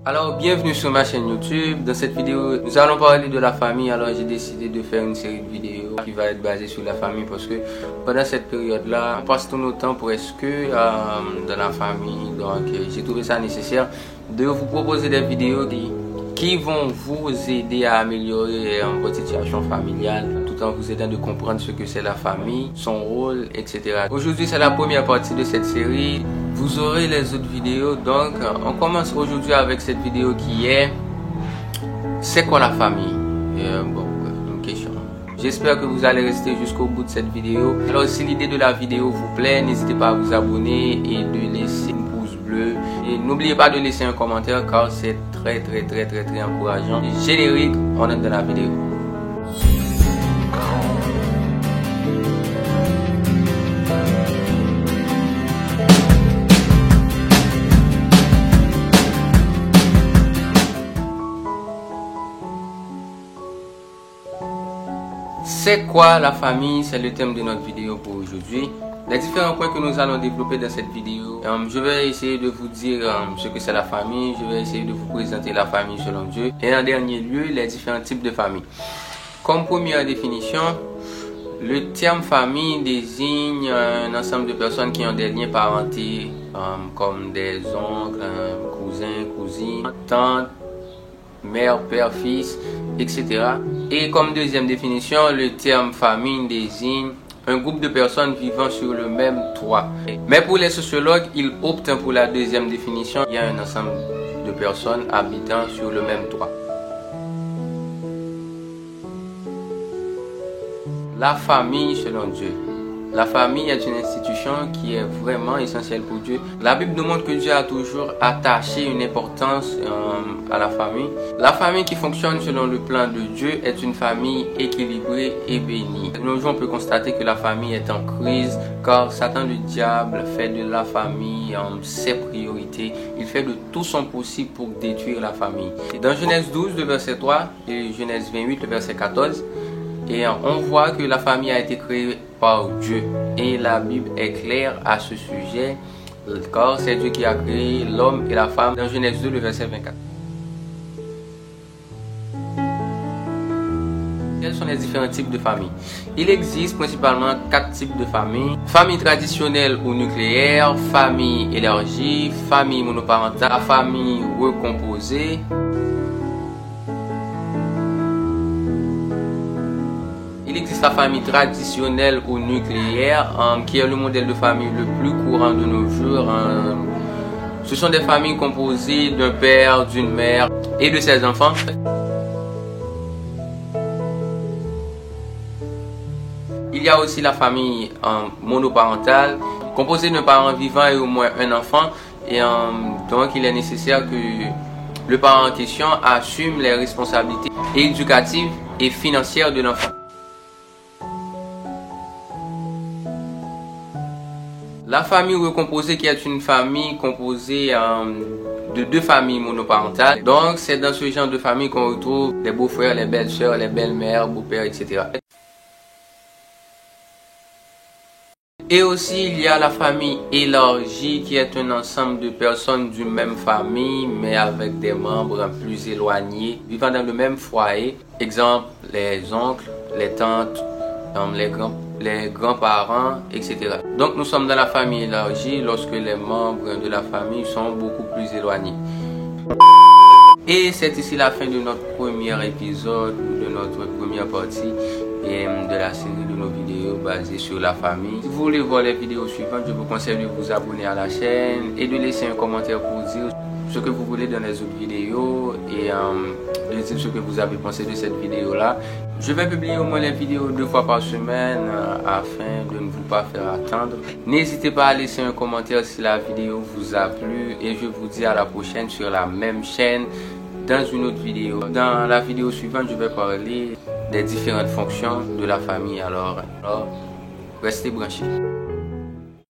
Alors, bienvenue sur ma chaîne YouTube. Dans cette vidéo, nous allons parler de la famille. Alors, j'ai décidé de faire une série de vidéos qui va être basée sur la famille parce que pendant cette période-là, on passe tout notre temps presque dans la famille. Donc, j'ai trouvé ça nécessaire de vous proposer des vidéos qui vont vous aider à améliorer votre situation familiale tout en vous aidant de comprendre ce que c'est la famille, son rôle, etc. Aujourd'hui, c'est la première partie de cette série. Vous aurez les autres vidéos. Donc, on commence aujourd'hui avec cette vidéo qui est c'est quoi la famille? Une question. J'espère que vous allez rester jusqu'au bout de cette vidéo. Alors, si l'idée de la vidéo vous plaît, n'hésitez pas à vous abonner et de laisser un pouce bleu. Et n'oubliez pas de laisser un commentaire car c'est très encourageant. Générique, on entre dans la vidéo. C'est quoi la famille? C'est le thème de notre vidéo pour aujourd'hui. Les différents points que nous allons développer dans cette vidéo, je vais essayer de vous dire ce que c'est la famille, je vais essayer de vous présenter la famille selon Dieu et en dernier lieu, les différents types de famille. Comme première définition, le terme famille désigne un ensemble de personnes qui ont des liens parentés comme des oncles, cousins, cousines, tantes, mère, père, fils, etc. Et comme deuxième définition, le terme famille désigne un groupe de personnes vivant sur le même toit. Mais pour les sociologues, ils optent pour la deuxième définition. Il y a un ensemble de personnes habitant sur le même toit. La famille selon Dieu. La famille est une institution qui est vraiment essentielle pour Dieu. La Bible nous montre que Dieu a toujours attaché une importance à la famille. La famille qui fonctionne selon le plan de Dieu est une famille équilibrée et bénie. De nos jours, on peut constater que la famille est en crise car Satan le diable fait de la famille ses priorités. Il fait de tout son possible pour détruire la famille. Dans Genèse 12, le verset 3 et Genèse 28, le verset 14, et on voit que la famille a été créée par Dieu. Et la Bible est claire à ce sujet, car c'est Dieu qui a créé l'homme et la femme dans Genèse 2, le verset 24. Quels sont les différents types de famille? Il existe principalement 4 types de famille. Famille traditionnelle ou nucléaire, famille élargie, famille monoparentale, famille recomposée. Il existe la famille traditionnelle ou nucléaire, qui est le modèle de famille le plus courant de nos jours. Ce sont des familles composées d'un père, d'une mère et de ses enfants. Il y a aussi la famille monoparentale, composée d'un parent vivant et au moins un enfant. Et donc il est nécessaire que le parent en question assume les responsabilités éducatives et financières de l'enfant. La famille recomposée qui est une famille composée de 2 familles monoparentales. Donc c'est dans ce genre de famille qu'on retrouve les beaux-frères, les belles-sœurs, les belles-mères, beaux-pères, etc. Et aussi il y a la famille élargie qui est un ensemble de personnes d'une même famille mais avec des membres plus éloignés vivant dans le même foyer. Exemple, les oncles, les tantes, les grands-parents, etc. Donc nous sommes dans la famille élargie lorsque les membres de la famille sont beaucoup plus éloignés. Et c'est ici la fin de notre premier épisode, de notre première partie et de la série de nos vidéos basées sur la famille. Si vous voulez voir les vidéos suivantes, je vous conseille de vous abonner à la chaîne et de laisser un commentaire pour dire ce que vous voulez dans les autres vidéos et de dire ce que vous avez pensé de cette vidéo là. Je vais publier au moins les vidéos 2 fois par semaine afin de ne vous pas faire attendre. N'hésitez pas à laisser un commentaire si la vidéo vous a plu et je vous dis à la prochaine sur la même chaîne dans une autre vidéo. Dans la vidéo suivante, je vais parler des différentes fonctions de la famille. Alors restez branchés.